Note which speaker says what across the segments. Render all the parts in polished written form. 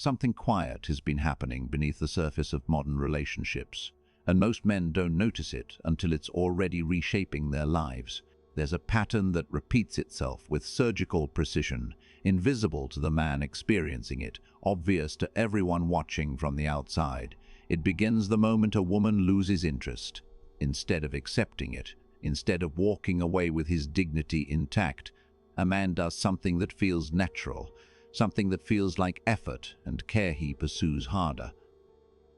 Speaker 1: Something quiet has been happening beneath the surface of modern relationships, and most men don't notice it until it's already reshaping their lives. There's a pattern that repeats itself with surgical precision, invisible to the man experiencing it, obvious to everyone watching from the outside. It begins the moment a woman loses interest. Instead of accepting it, instead of walking away with his dignity intact, a man does something that feels natural, something that feels like effort and care. He pursues harder.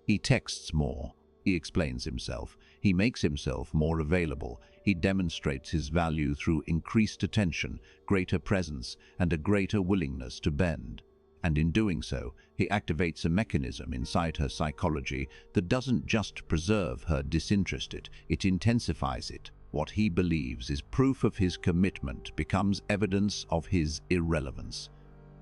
Speaker 1: He texts more. He explains himself. He makes himself more available. He demonstrates his value through increased attention, greater presence, and a greater willingness to bend. And in doing so, he activates a mechanism inside her psychology that doesn't just preserve her disinterest, it intensifies it. What he believes is proof of his commitment becomes evidence of his irrelevance.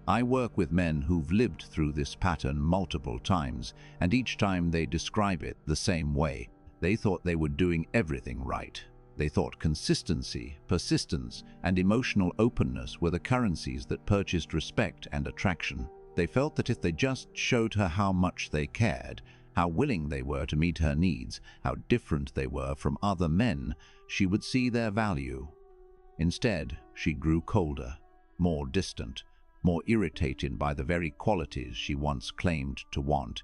Speaker 1: I work with men who've lived through this pattern multiple times, and each time they describe it the same way. They thought they were doing everything right. They thought consistency, persistence, and emotional openness were the currencies that purchased respect and attraction. They felt that if they just showed her how much they cared, how willing they were to meet her needs, how different they were from other men, she would see their value. Instead, she grew colder, more distant, more irritated by the very qualities she once claimed to want,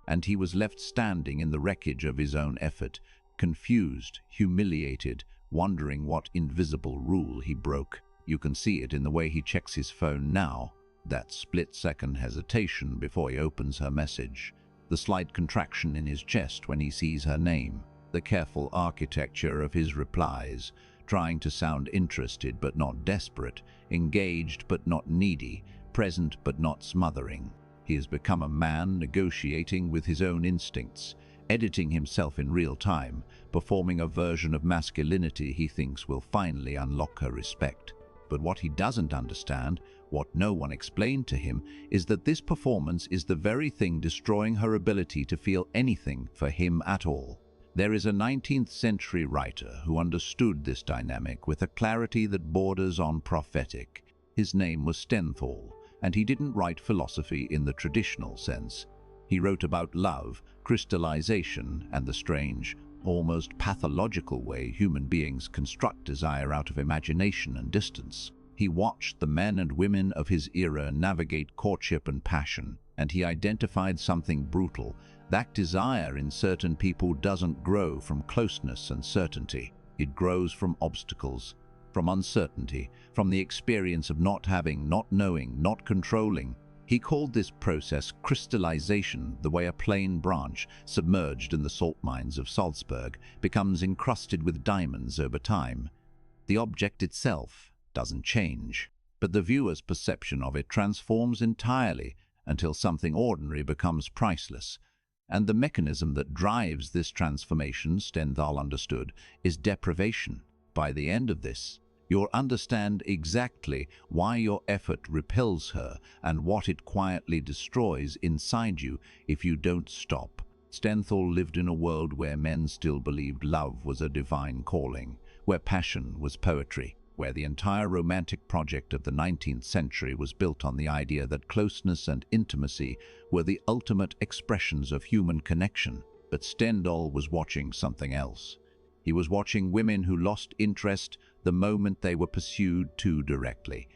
Speaker 1: and he was left standing in the wreckage of his own effort, confused, humiliated, wondering what invisible rule he broke. You can see it in the way he checks his phone now, that split-second hesitation before he opens her message, the slight contraction in his chest when he sees her name, the careful architecture of his replies, trying to sound interested but not desperate, engaged but not needy, present but not smothering. He has become a man negotiating with his own instincts, editing himself in real time, performing a version of masculinity he thinks will finally unlock her respect. But what he doesn't understand, what no one explained to him, is that this performance is the very thing destroying her ability to feel anything for him at all. There is a 19th century writer who understood this dynamic with a clarity that borders on prophetic. His name was Stendhal, and he didn't write philosophy in the traditional sense. He wrote about love, crystallization, and the strange, almost pathological way human beings construct desire out of imagination and distance. He watched the men and women of his era navigate courtship and passion, and he identified something brutal. That desire in certain people doesn't grow from closeness and certainty. It grows from obstacles, from uncertainty, from the experience of not having, not knowing, not controlling. He called this process crystallization, the way a plain branch, submerged in the salt mines of Salzburg, becomes encrusted with diamonds over time. The object itself doesn't change, but the viewer's perception of it transforms entirely until something ordinary becomes priceless. And the mechanism that drives this transformation, Stendhal understood, is deprivation. By the end of this, you'll understand exactly why your effort repels her and what it quietly destroys inside you if you don't stop. Stendhal lived in a world where men still believed love was a divine calling, where passion was poetry, where the entire romantic project of the 19th century was built on the idea that closeness and intimacy were the ultimate expressions of human connection. But Stendhal was watching something else. He was watching women who lost interest the moment they were pursued too directly.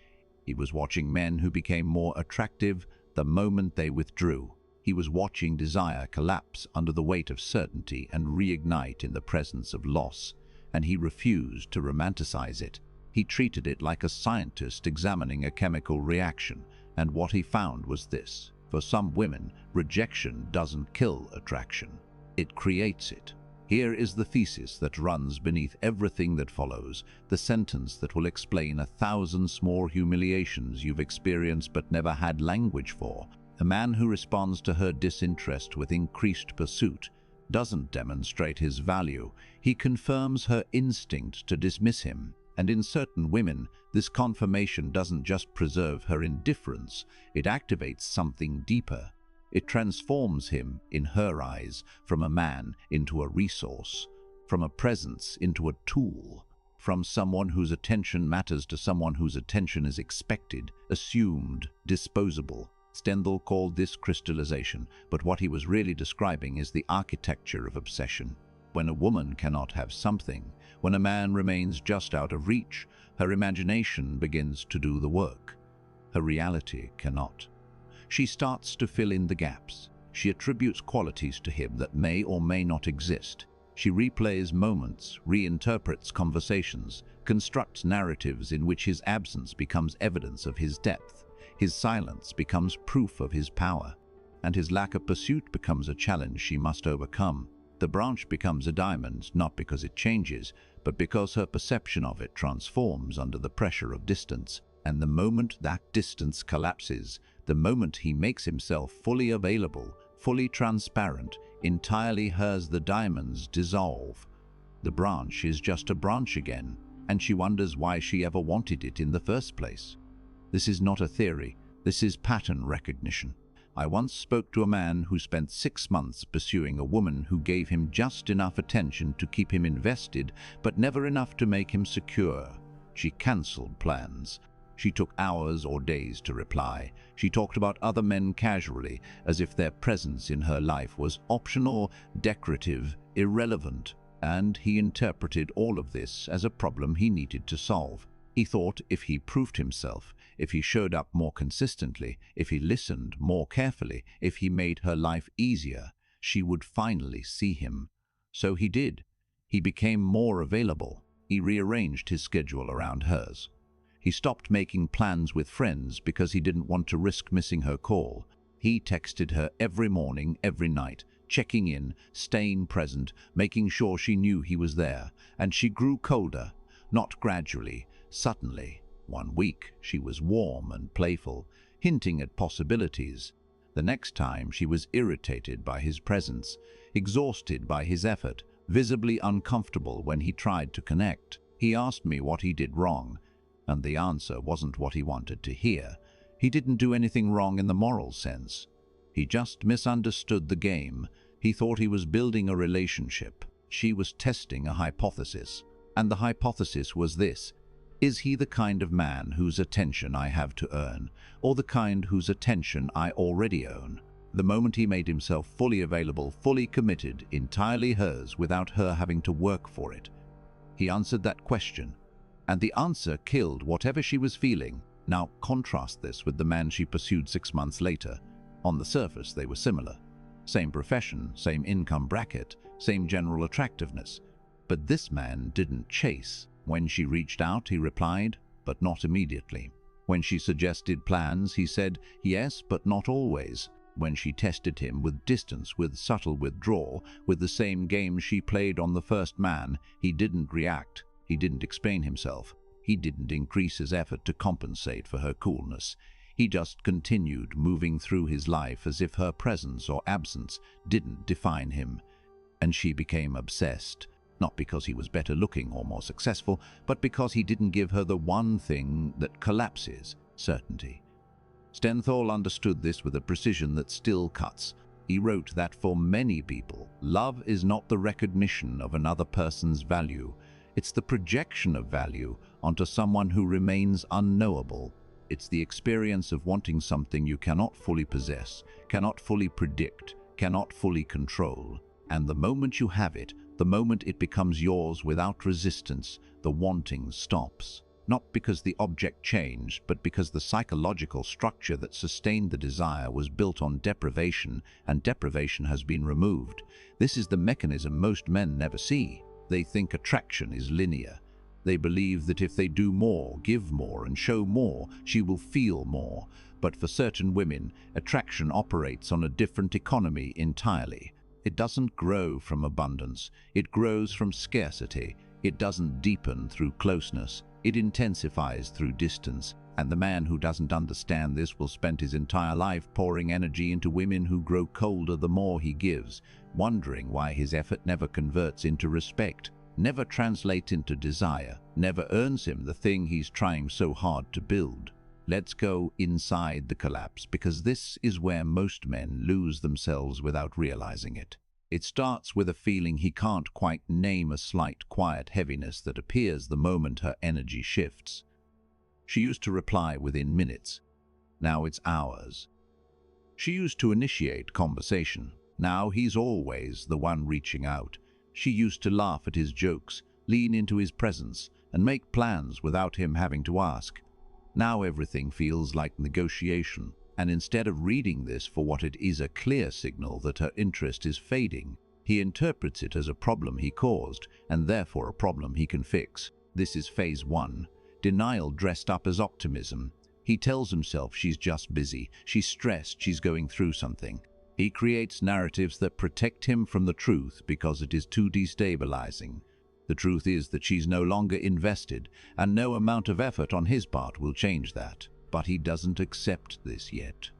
Speaker 1: He was watching men who became more attractive the moment they withdrew. He was watching desire collapse under the weight of certainty and reignite in the presence of loss, and he refused to romanticize it. He treated it like a scientist examining a chemical reaction, and what he found was this: for some women, rejection doesn't kill attraction, it creates it. Here is the thesis that runs beneath everything that follows, the sentence that will explain 1,000 small humiliations you've experienced but never had language for. A man who responds to her disinterest with increased pursuit doesn't demonstrate his value. He confirms her instinct to dismiss him. And in certain women, this confirmation doesn't just preserve her indifference, it activates something deeper. It transforms him, in her eyes, from a man into a resource, from a presence into a tool, from someone whose attention matters to someone whose attention is expected, assumed, disposable. Stendhal called this crystallization, but what he was really describing is the architecture of obsession. When a woman cannot have something, when a man remains just out of reach, her imagination begins to do the work. Her reality cannot. She starts to fill in the gaps. She attributes qualities to him that may or may not exist. She replays moments, reinterprets conversations, constructs narratives in which his absence becomes evidence of his depth. His silence becomes proof of his power, and his lack of pursuit becomes a challenge she must overcome. The branch becomes a diamond not because it changes, but because her perception of it transforms under the pressure of distance. And the moment that distance collapses, the moment he makes himself fully available, fully transparent, entirely hers, the diamonds dissolve. The branch is just a branch again, and she wonders why she ever wanted it in the first place. This is not a theory, this is pattern recognition. I once spoke to a man who spent 6 months pursuing a woman who gave him just enough attention to keep him invested, but never enough to make him secure. She cancelled plans. She took hours or days to reply. She talked about other men casually, as if their presence in her life was optional, decorative, irrelevant, and he interpreted all of this as a problem he needed to solve. He thought if he proved himself, if he showed up more consistently, if he listened more carefully, if he made her life easier, she would finally see him. So he did. He became more available. He rearranged his schedule around hers. He stopped making plans with friends because he didn't want to risk missing her call. He texted her every morning, every night, checking in, staying present, making sure she knew he was there. And she grew colder, not gradually, suddenly. One week, she was warm and playful, hinting at possibilities. The next time, she was irritated by his presence, exhausted by his effort, visibly uncomfortable when he tried to connect. He asked me what he did wrong, and the answer wasn't what he wanted to hear. He didn't do anything wrong in the moral sense. He just misunderstood the game. He thought he was building a relationship. She was testing a hypothesis, and the hypothesis was this: is he the kind of man whose attention I have to earn, or the kind whose attention I already own? The moment he made himself fully available, fully committed, entirely hers without her having to work for it, he answered that question, and the answer killed whatever she was feeling. Now contrast this with the man she pursued 6 months later. On the surface, they were similar. Same profession, same income bracket, same general attractiveness. But this man didn't chase. When she reached out, he replied, but not immediately. When she suggested plans, he said yes, but not always. When she tested him with distance, with subtle withdrawal, with the same game she played on the first man, he didn't react. He didn't explain himself. He didn't increase his effort to compensate for her coolness. He just continued moving through his life as if her presence or absence didn't define him. And she became obsessed. Not because he was better looking or more successful, but because he didn't give her the one thing that collapses: certainty. Stendhal understood this with a precision that still cuts. He wrote that for many people, love is not the recognition of another person's value. It's the projection of value onto someone who remains unknowable. It's the experience of wanting something you cannot fully possess, cannot fully predict, cannot fully control. And the moment you have it, the moment it becomes yours without resistance, the wanting stops. Not because the object changed, but because the psychological structure that sustained the desire was built on deprivation, and deprivation has been removed. This is the mechanism most men never see. They think attraction is linear. They believe that if they do more, give more, and show more, she will feel more. But for certain women, attraction operates on a different economy entirely. It doesn't grow from abundance. It grows from scarcity. It doesn't deepen through closeness. It intensifies through distance. And the man who doesn't understand this will spend his entire life pouring energy into women who grow colder the more he gives, wondering why his effort never converts into respect, never translates into desire, never earns him the thing he's trying so hard to build. Let's go inside the collapse, because this is where most men lose themselves without realizing it. It starts with a feeling he can't quite name, a slight, quiet heaviness that appears the moment her energy shifts. She used to reply within minutes. Now it's hours. She used to initiate conversation. Now he's always the one reaching out. She used to laugh at his jokes, lean into his presence, and make plans without him having to ask. Now everything feels like negotiation, and instead of reading this for what it is, a clear signal that her interest is fading, he interprets it as a problem he caused, and therefore a problem he can fix. This is phase 1, denial dressed up as optimism. He tells himself she's just busy, she's stressed, she's going through something. He creates narratives that protect him from the truth because it is too destabilizing. The truth is that she's no longer invested, and no amount of effort on his part will change that. But he doesn't accept this yet.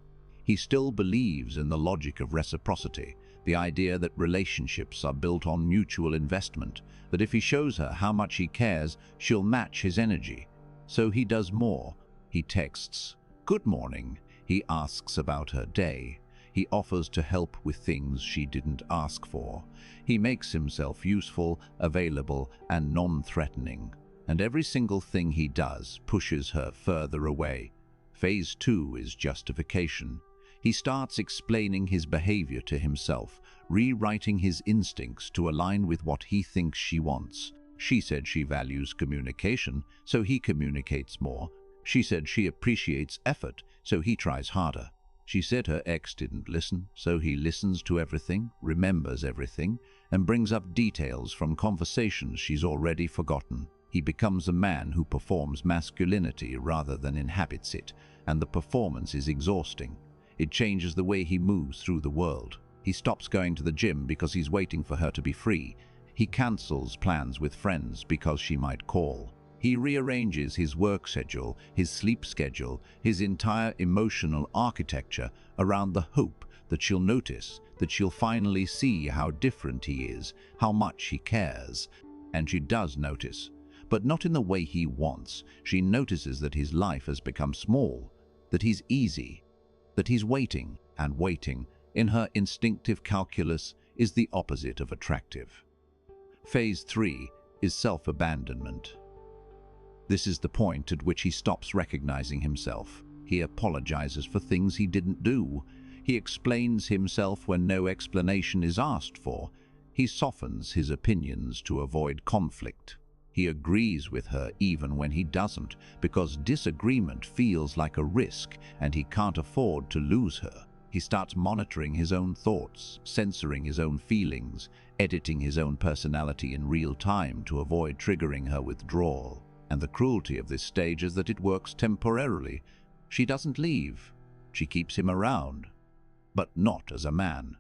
Speaker 1: He still believes in the logic of reciprocity, the idea that relationships are built on mutual investment, that if he shows her how much he cares, she'll match his energy. So he does more. He texts, "Good morning." He asks about her day. He offers to help with things she didn't ask for. He makes himself useful, available, and non-threatening. And every single thing he does pushes her further away. Phase 2 is justification. He starts explaining his behavior to himself, rewriting his instincts to align with what he thinks she wants. She said she values communication, so he communicates more. She said she appreciates effort, so he tries harder. She said her ex didn't listen, so he listens to everything, remembers everything, and brings up details from conversations she's already forgotten. He becomes a man who performs masculinity rather than inhabits it, and the performance is exhausting. It changes the way he moves through the world. He stops going to the gym because he's waiting for her to be free. He cancels plans with friends because she might call. He rearranges his work schedule, his sleep schedule, his entire emotional architecture around the hope that she'll notice, that she'll finally see how different he is, how much he cares. And she does notice, but not in the way he wants. She notices that his life has become small, that he's easy, that he's waiting, and waiting, in her instinctive calculus, is the opposite of attractive. Phase 3 is self-abandonment. This is the point at which he stops recognizing himself. He apologizes for things he didn't do. He explains himself when no explanation is asked for. He softens his opinions to avoid conflict. He agrees with her even when he doesn't, because disagreement feels like a risk and he can't afford to lose her. He starts monitoring his own thoughts, censoring his own feelings, editing his own personality in real time to avoid triggering her withdrawal. And the cruelty of this stage is that it works temporarily. She doesn't leave. She keeps him around, but not as a man,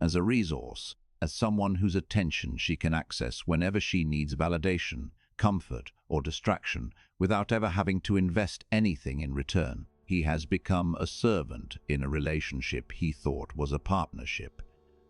Speaker 1: as a resource, as someone whose attention she can access whenever she needs validation, comfort, or distraction, without ever having to invest anything in return. He has become a servant in a relationship he thought was a partnership.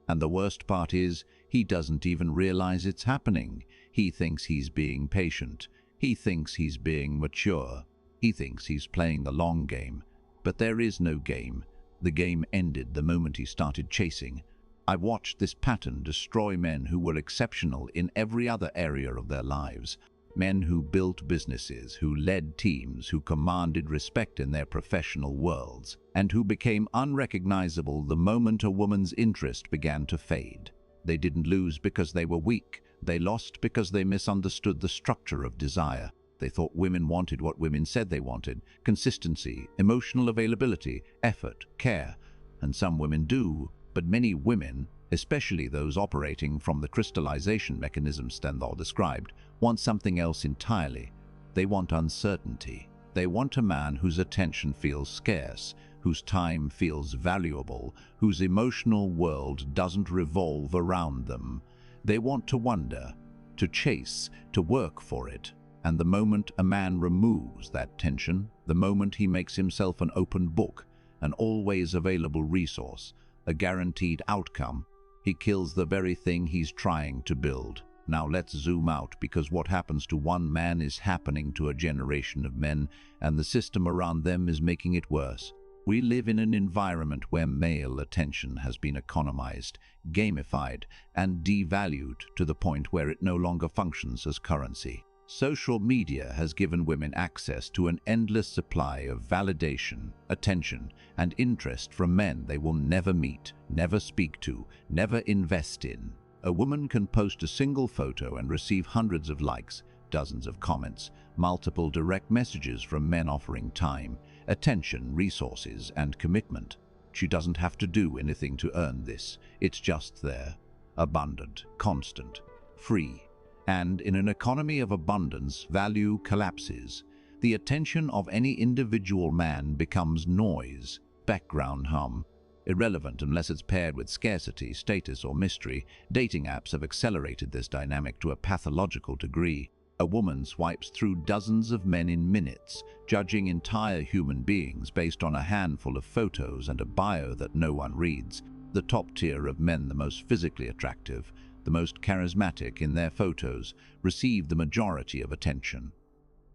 Speaker 1: And the worst part is, he doesn't even realize it's happening. He thinks he's being patient. He thinks he's being mature. He thinks he's playing the long game. But there is no game. The game ended the moment he started chasing. I watched this pattern destroy men who were exceptional in every other area of their lives. Men who built businesses, who led teams, who commanded respect in their professional worlds, and who became unrecognizable the moment a woman's interest began to fade. They didn't lose because they were weak. They lost because they misunderstood the structure of desire. They thought women wanted what women said they wanted: consistency, emotional availability, effort, care. And some women do, but many women, especially those operating from the crystallization mechanism Stendhal described, want something else entirely. They want uncertainty. They want a man whose attention feels scarce, whose time feels valuable, whose emotional world doesn't revolve around them. They want to wonder, to chase, to work for it. And the moment a man removes that tension, the moment he makes himself an open book, an always available resource, a guaranteed outcome, he kills the very thing he's trying to build. Now let's zoom out, because what happens to one man is happening to a generation of men, and the system around them is making it worse. We live in an environment where male attention has been economized, gamified, and devalued to the point where it no longer functions as currency. Social media has given women access to an endless supply of validation, attention, and interest from men they will never meet, never speak to, never invest in. A woman can post a single photo and receive hundreds of likes, dozens of comments, multiple direct messages from men offering time, attention, resources, and commitment. She doesn't have to do anything to earn this. It's just there, abundant, constant, free. And in an economy of abundance, value collapses. The attention of any individual man becomes noise, background hum, irrelevant unless it's paired with scarcity, status, or mystery. Dating apps have accelerated this dynamic to a pathological degree. A woman swipes through dozens of men in minutes, judging entire human beings based on a handful of photos and a bio that no one reads. The top tier of men, the most physically attractive, the most charismatic in their photos, receive the majority of attention.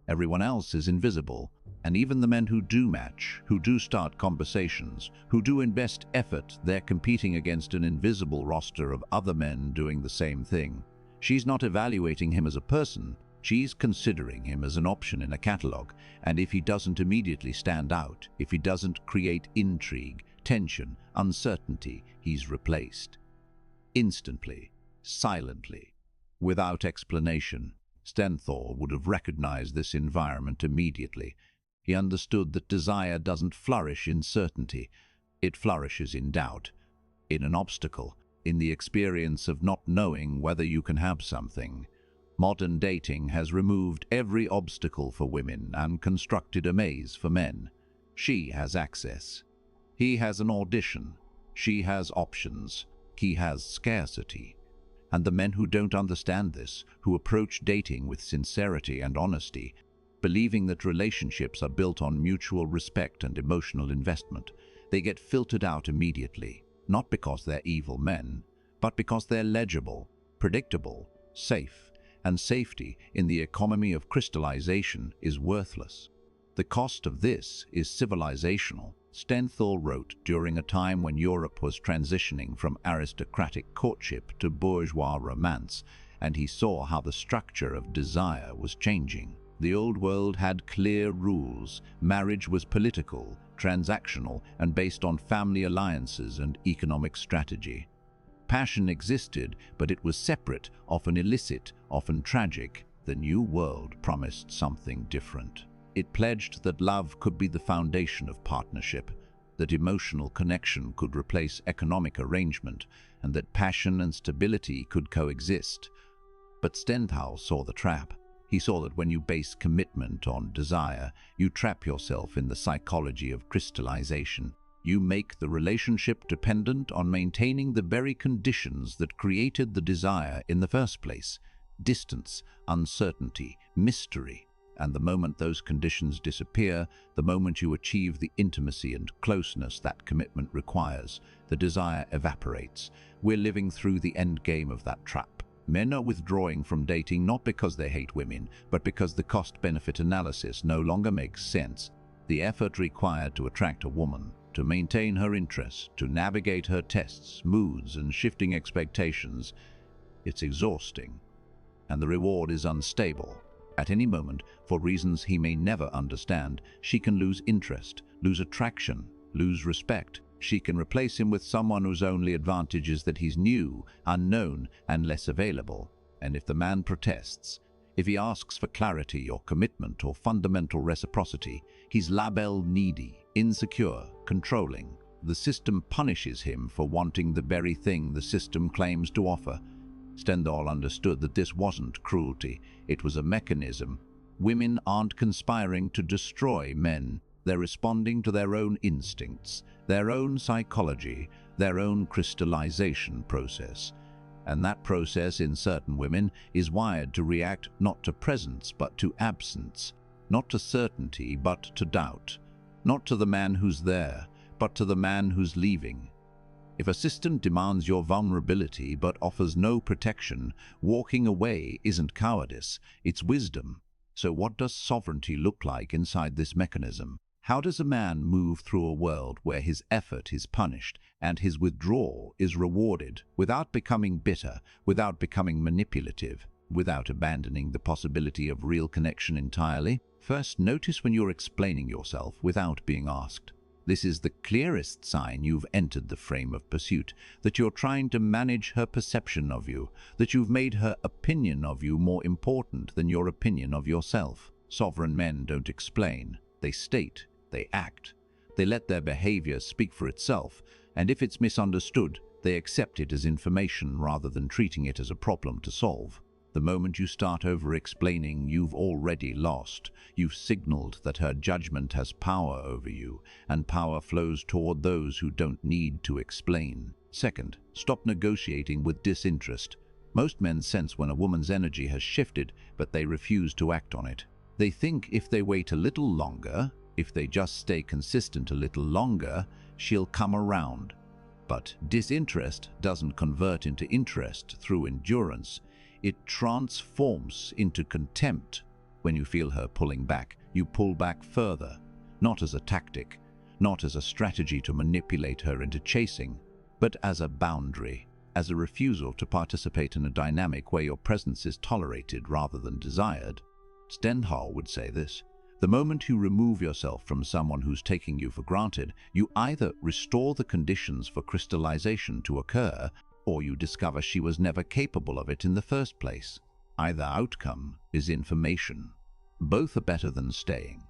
Speaker 1: Everyone else is invisible, and even the men who do match, who do start conversations, who do invest effort, they're competing against an invisible roster of other men doing the same thing. She's not evaluating him as a person, she's considering him as an option in a catalog, and if he doesn't immediately stand out, if he doesn't create intrigue, tension, uncertainty, he's replaced. Instantly. Silently, without explanation. Stendhal would have recognized this environment immediately. He understood that desire doesn't flourish in certainty. It flourishes in doubt, in an obstacle, in the experience of not knowing whether you can have something. Modern dating has removed every obstacle for women and constructed a maze for men. She has access. He has an audition. She has options. He has scarcity. And the men who don't understand this, who approach dating with sincerity and honesty, believing that relationships are built on mutual respect and emotional investment, they get filtered out immediately, not because they're evil men, but because they're legible, predictable, safe, and safety in the economy of crystallization is worthless. The cost of this is civilizational. Stendhal wrote during a time when Europe was transitioning from aristocratic courtship to bourgeois romance, and he saw how the structure of desire was changing. The old world had clear rules. Marriage was political, transactional, and based on family alliances and economic strategy. Passion existed, but it was separate, often illicit, often tragic. The new world promised something different. It pledged that love could be the foundation of partnership, that emotional connection could replace economic arrangement, and that passion and stability could coexist. But Stendhal saw the trap. He saw that when you base commitment on desire, you trap yourself in the psychology of crystallization. You make the relationship dependent on maintaining the very conditions that created the desire in the first place: distance, uncertainty, mystery. And the moment those conditions disappear, the moment you achieve the intimacy and closeness that commitment requires, the desire evaporates. We're living through the end game of that trap. Men are withdrawing from dating not because they hate women, but because the cost-benefit analysis no longer makes sense. The effort required to attract a woman, to maintain her interest, to navigate her tests, moods, and shifting expectations, it's exhausting. And the reward is unstable. At any moment, for reasons he may never understand, she can lose interest, lose attraction, lose respect. She can replace him with someone whose only advantage is that he's new, unknown, and less available. And if the man protests, if he asks for clarity or commitment or fundamental reciprocity, he's labeled needy, insecure, controlling. The system punishes him for wanting the very thing the system claims to offer. Stendhal understood that this wasn't cruelty, it was a mechanism. Women aren't conspiring to destroy men. They're responding to their own instincts, their own psychology, their own crystallization process. And that process in certain women is wired to react not to presence but to absence, not to certainty but to doubt, not to the man who's there, but to the man who's leaving. If a system demands your vulnerability but offers no protection, walking away isn't cowardice, it's wisdom. So what does sovereignty look like inside this mechanism? How does a man move through a world where his effort is punished and his withdrawal is rewarded without becoming bitter, without becoming manipulative? without abandoning the possibility of real connection entirely. First, notice when you're explaining yourself without being asked. This is the clearest sign you've entered the frame of pursuit, that you're trying to manage her perception of you, that you've made her opinion of you more important than your opinion of yourself. Sovereign men don't explain. They state, they act. They let their behavior speak for itself, and if it's misunderstood, they accept it as information rather than treating it as a problem to solve. The moment you start over-explaining, you've already lost. You've signaled that her judgment has power over you, and power flows toward those who don't need to explain. Second, stop negotiating with disinterest. Most men sense when a woman's energy has shifted, but they refuse to act on it. They think if they wait a little longer, if they just stay consistent a little longer, she'll come around. But disinterest doesn't convert into interest through endurance. It transforms into contempt. When you feel her pulling back, you pull back further, not as a tactic, not as a strategy to manipulate her into chasing, but as a boundary, as a refusal to participate in a dynamic where your presence is tolerated rather than desired. Stendhal would say this: the moment you remove yourself from someone who's taking you for granted, you either restore the conditions for crystallization to occur, or you discover she was never capable of it in the first place. Either outcome is information. Both are better than staying.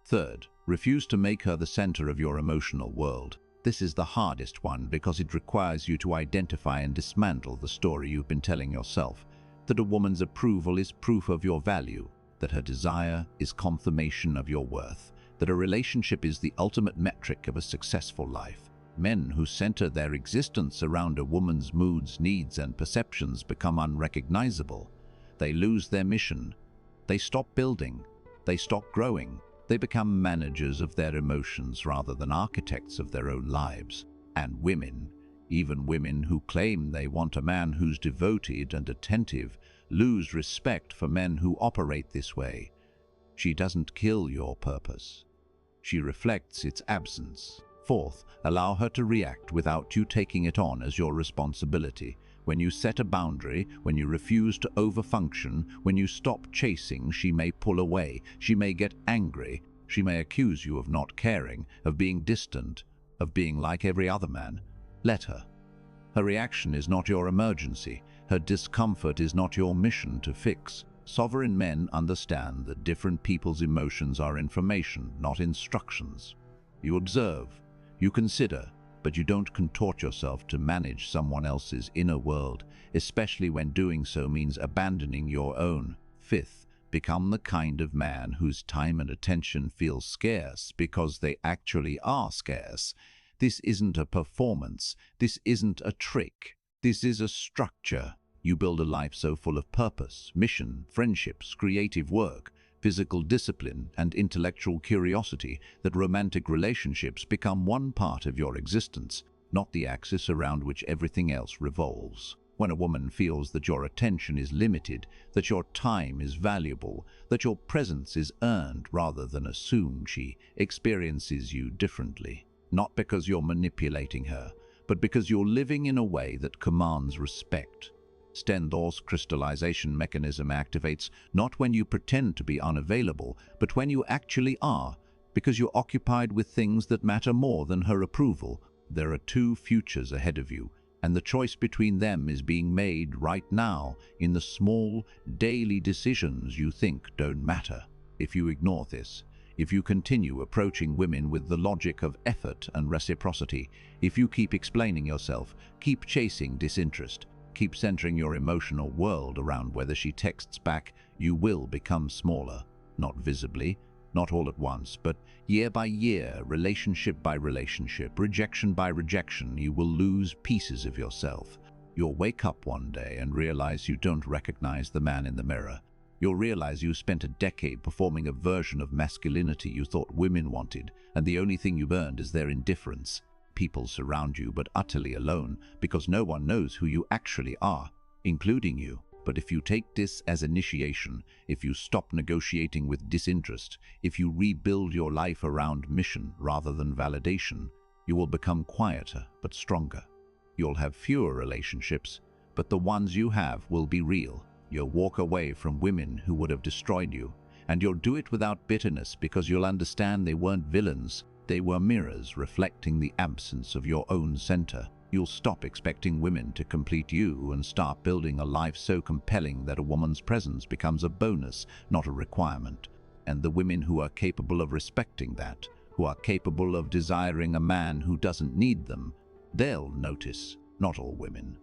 Speaker 1: Third, refuse to make her the center of your emotional world. This is the hardest one because it requires you to identify and dismantle the story you've been telling yourself, that a woman's approval is proof of your value, that her desire is confirmation of your worth, that a relationship is the ultimate metric of a successful life. Men who center their existence around a woman's moods, needs, and perceptions become unrecognizable. They lose their mission. They stop building. They stop growing. They become managers of their emotions rather than architects of their own lives. And women, even women who claim they want a man who's devoted and attentive, lose respect for men who operate this way. She doesn't kill your purpose. She reflects its absence. Fourth, allow her to react without you taking it on as your responsibility. When you set a boundary, when you refuse to overfunction, when you stop chasing, she may pull away, she may get angry, she may accuse you of not caring, of being distant, of being like every other man. Let her. Her reaction is not your emergency. Her discomfort is not your mission to fix. Sovereign men understand that different people's emotions are information, not instructions. You observe. You consider, but you don't contort yourself to manage someone else's inner world, especially when doing so means abandoning your own. Fifth, become the kind of man whose time and attention feel scarce because they actually are scarce. This isn't a performance. This isn't a trick. This is a structure. You build a life so full of purpose, mission, friendships, creative work, physical discipline, and intellectual curiosity that romantic relationships become one part of your existence, not the axis around which everything else revolves. When a woman feels that your attention is limited, that your time is valuable, that your presence is earned rather than assumed, she experiences you differently. Not because you're manipulating her, but because you're living in a way that commands respect. Stendhal's crystallization mechanism activates not when you pretend to be unavailable, but when you actually are, because you're occupied with things that matter more than her approval. There are two futures ahead of you, and the choice between them is being made right now in the small, daily decisions you think don't matter. If you ignore this, if you continue approaching women with the logic of effort and reciprocity, if you keep explaining yourself, keep chasing disinterest, keep centering your emotional world around whether she texts back, you will become smaller. Not visibly, not all at once, but year by year, relationship by relationship, rejection by rejection, you will lose pieces of yourself. You'll wake up one day and realize you don't recognize the man in the mirror. You'll realize you spent a decade performing a version of masculinity you thought women wanted, and the only thing you've earned is their indifference. People surround you, but utterly alone, because no one knows who you actually are, including you. But if you take this as initiation, if you stop negotiating with disinterest, if you rebuild your life around mission rather than validation, you will become quieter but stronger. You'll have fewer relationships, but the ones you have will be real, You'll walk away from women who would have destroyed you, and you'll do it without bitterness because you'll understand they weren't villains. They were mirrors reflecting the absence of your own center. You'll stop expecting women to complete you and start building a life so compelling that a woman's presence becomes a bonus, not a requirement. And the women who are capable of respecting that, who are capable of desiring a man who doesn't need them, they'll notice. Not all women,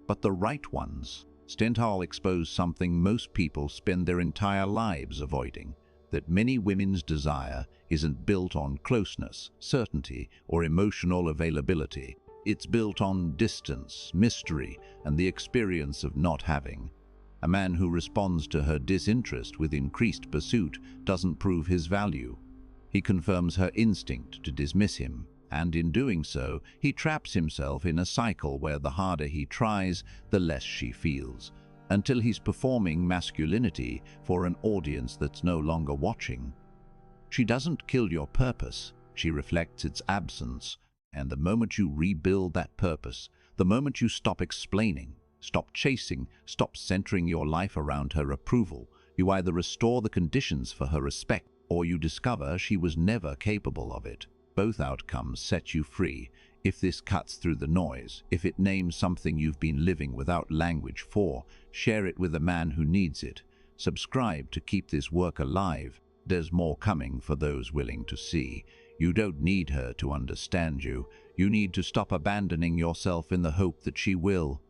Speaker 1: but the right ones. Stendhal exposed something most people spend their entire lives avoiding, that many women's desire isn't built on closeness, certainty, or emotional availability. It's built on distance, mystery, and the experience of not having. A man who responds to her disinterest with increased pursuit doesn't prove his value. He confirms her instinct to dismiss him, and in doing so, he traps himself in a cycle where the harder he tries, the less she feels, until he's performing masculinity for an audience that's no longer watching. She doesn't kill your purpose, she reflects its absence. And the moment you rebuild that purpose, the moment you stop explaining, stop chasing, stop centering your life around her approval, you either restore the conditions for her respect or you discover she was never capable of it. Both outcomes set you free. If this cuts through the noise, if it names something you've been living without language for, share it with a man who needs it. Subscribe to keep this work alive. There's more coming for those willing to see. You don't need her to understand you. You need to stop abandoning yourself in the hope that she will.